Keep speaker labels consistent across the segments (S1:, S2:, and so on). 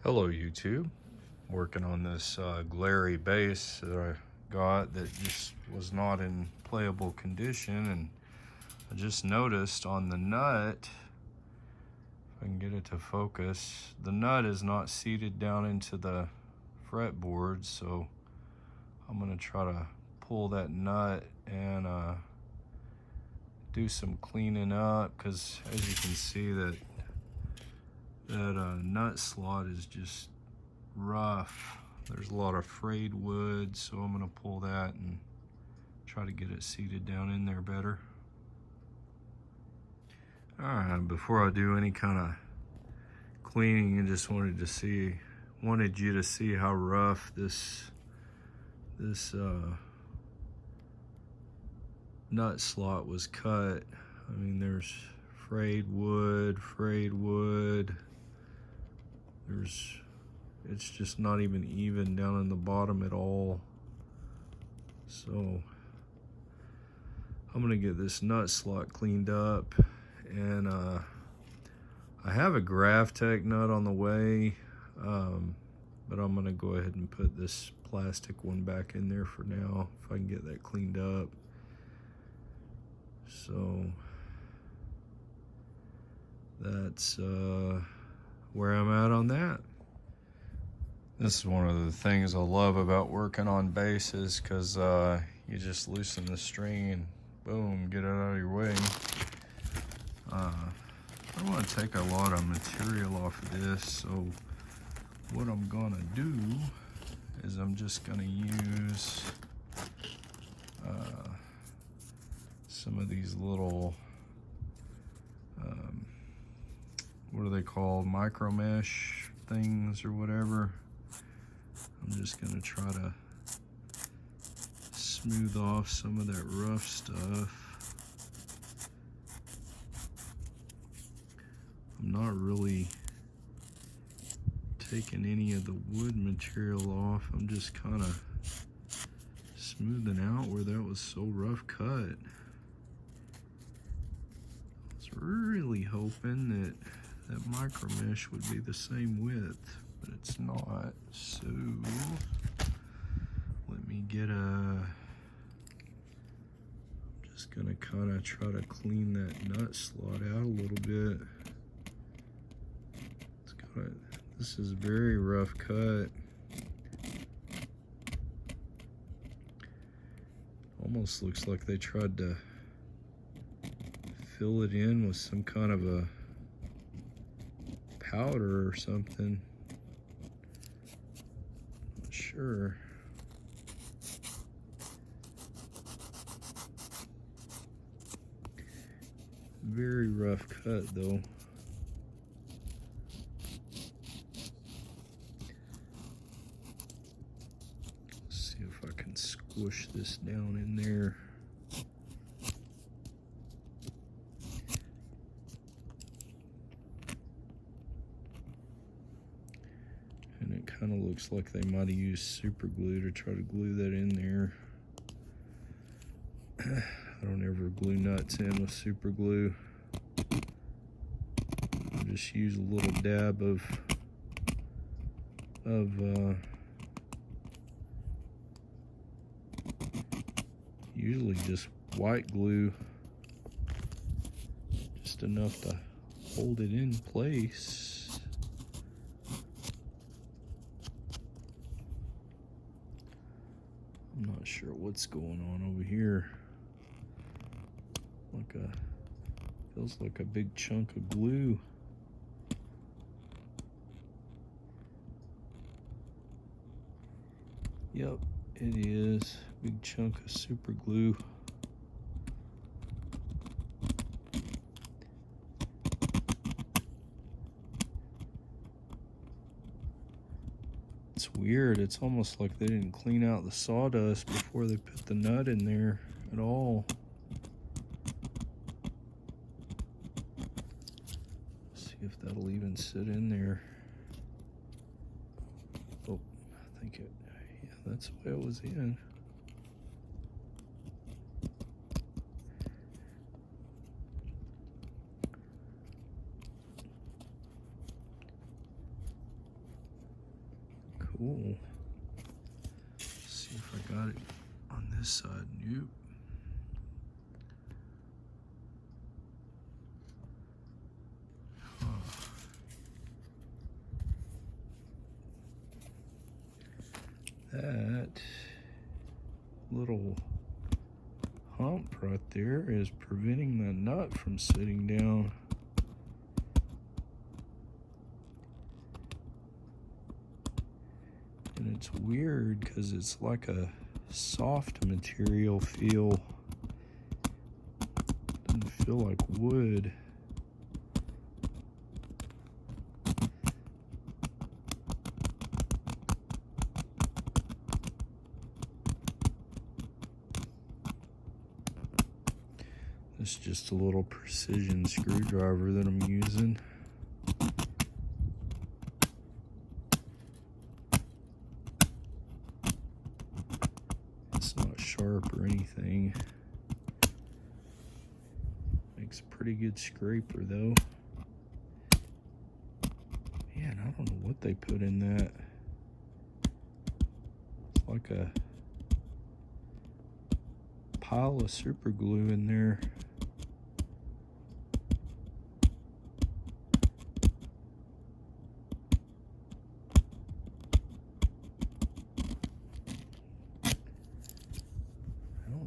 S1: Hello YouTube, working on this Glarry bass that I got that just was not in playable condition, and I just noticed on the nut, if I can get it to focus, the nut is not seated down into the fretboard, so I'm going to try to pull that nut and do some cleaning up, because as you can see that nut slot is just rough. There's a lot of frayed wood, so I'm going to pull that and try to get it seated down in there better. Alright, before I do any kind of cleaning, I just wanted you to see how rough this nut slot was cut. I mean, there's frayed wood. It's just not even down in the bottom at all. So I'm gonna get this nut slot cleaned up, and I have a Graphtec nut on the way, but I'm gonna go ahead and put this plastic one back in there for now if I can get that cleaned up. So that's where I'm at on that. This is one of the things I love about working on basses, because you just loosen the string and boom, get it out of your way. I don't want to take a lot of material off of this, so what I'm gonna do is I'm just gonna use some of these little what are they called, micro mesh things or whatever. I'm just gonna try to smooth off some of that rough stuff. I'm not really taking any of the wood material off. I'm just kind of smoothing out where that was so rough cut. I was really hoping that that micro mesh would be the same width, but it's not. So let me get I'm just gonna kind of try to clean that nut slot out a little bit. This is very rough cut. Almost looks like they tried to fill it in with some kind of a powder or something. Not sure. Very rough cut though. Let's see if I can squish this down in there. And it kind of looks like they might have used super glue to try to glue that in there. I don't ever glue nuts in with super glue. I just use a little dab of usually just white glue, just enough to hold it in place. I'm not sure what's going on over here. Feels like a big chunk of glue. Yep, it is. Big chunk of super glue. It's weird. It's almost like they didn't clean out the sawdust before they put the nut in there at all. See if that'll even sit in there. Oh, I think it, yeah, that's the way it was in. got it on this side. Nope. That little hump right there is preventing the nut from sitting down. And it's weird because it's like a soft material feel. Doesn't feel like wood. It's just a little precision screwdriver that I'm using. It's not sharp or anything. Makes a pretty good scraper though. Man, I don't know what they put in that. It's like a pile of super glue in there.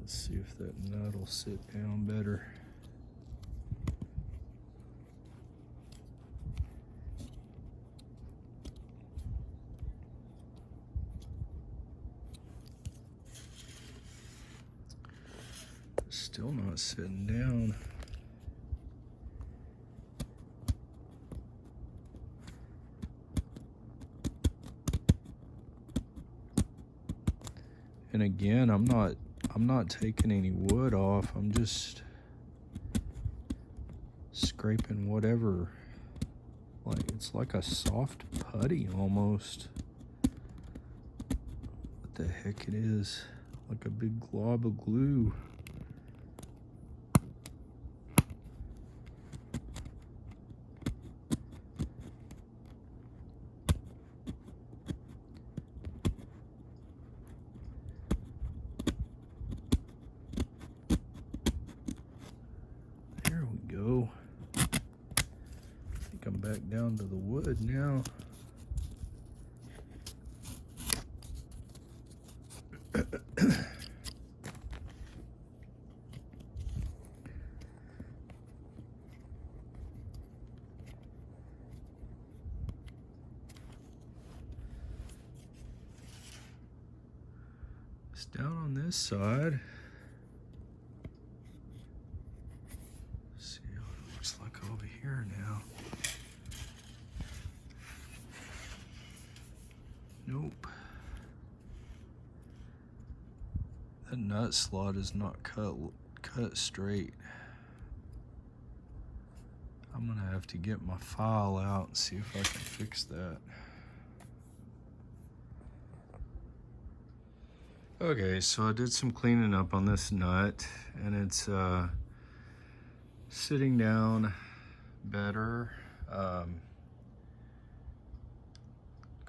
S1: Let's see if that nut will sit down better. Still not sitting down. And again, I'm not taking any wood off. I'm just scraping whatever. Like it's like a soft putty almost. What the heck it is? Like a big glob of glue. I'm back down to the wood now. It's down on this side. Let's see what it looks like over here now. Nope. That nut slot is not cut straight. I'm gonna have to get my file out and see if I can fix that. Okay, so I did some cleaning up on this nut and it's sitting down better.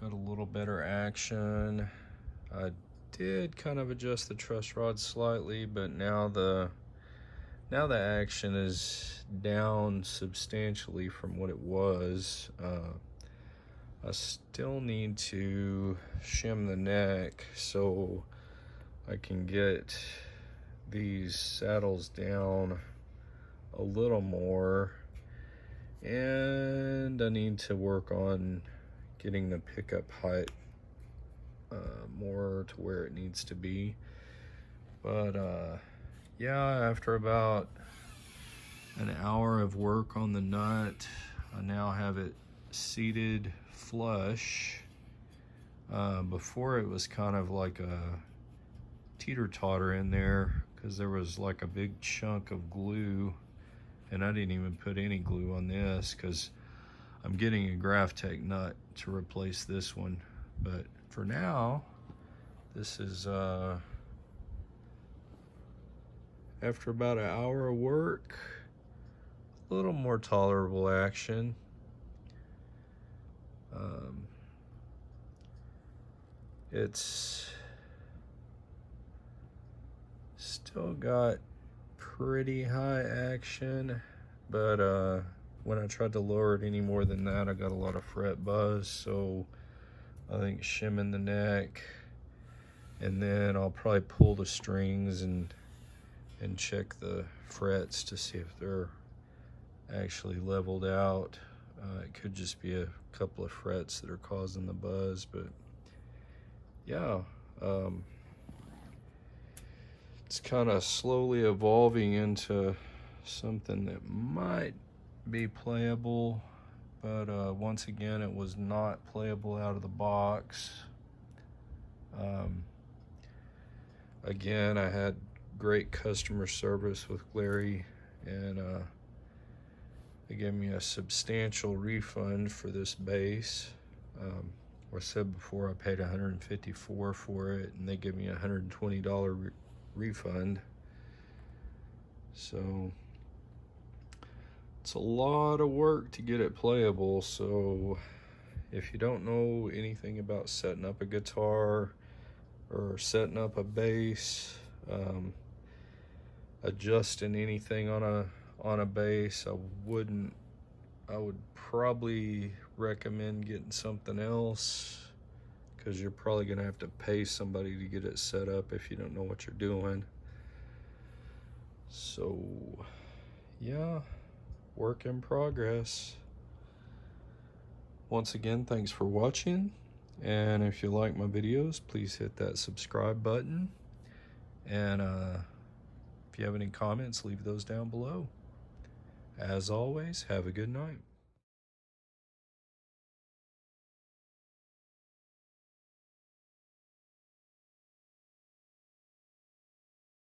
S1: Got a little better action. I did kind of adjust the truss rod slightly, but now the action is down substantially from what it was. I still need to shim the neck so I can get these saddles down a little more, and I need to work on getting the pickup height more to where it needs to be. But yeah, after about an hour of work on the nut, I now have it seated flush. Before it was kind of like a teeter-totter in there because there was like a big chunk of glue, and I didn't even put any glue on this because I'm getting a Graphtec nut to replace this one. But for now, this is after about an hour of work, a little more tolerable action. Still got pretty high action, but when I tried to lower it any more than that, I got a lot of fret buzz. So I think shimming the neck, and then I'll probably pull the strings and check the frets to see if they're actually leveled out. It could just be a couple of frets that are causing the buzz, but yeah, it's kind of slowly evolving into something that might be playable, but once again, it was not playable out of the box. Again, I had great customer service with Glarry, and they gave me a substantial refund for this bass. I said before, I paid $154 for it, and they gave me a $120 refund. So it's a lot of work to get it playable. So if you don't know anything about setting up a guitar or setting up a bass, adjusting anything on a bass, I would probably recommend getting something else, because you're probably gonna have to pay somebody to get it set up if you don't know what you're doing. So yeah, work in progress. Once again, thanks for watching, and if you like my videos, please hit that subscribe button, and if you have any comments, leave those down below. As always, have a good night.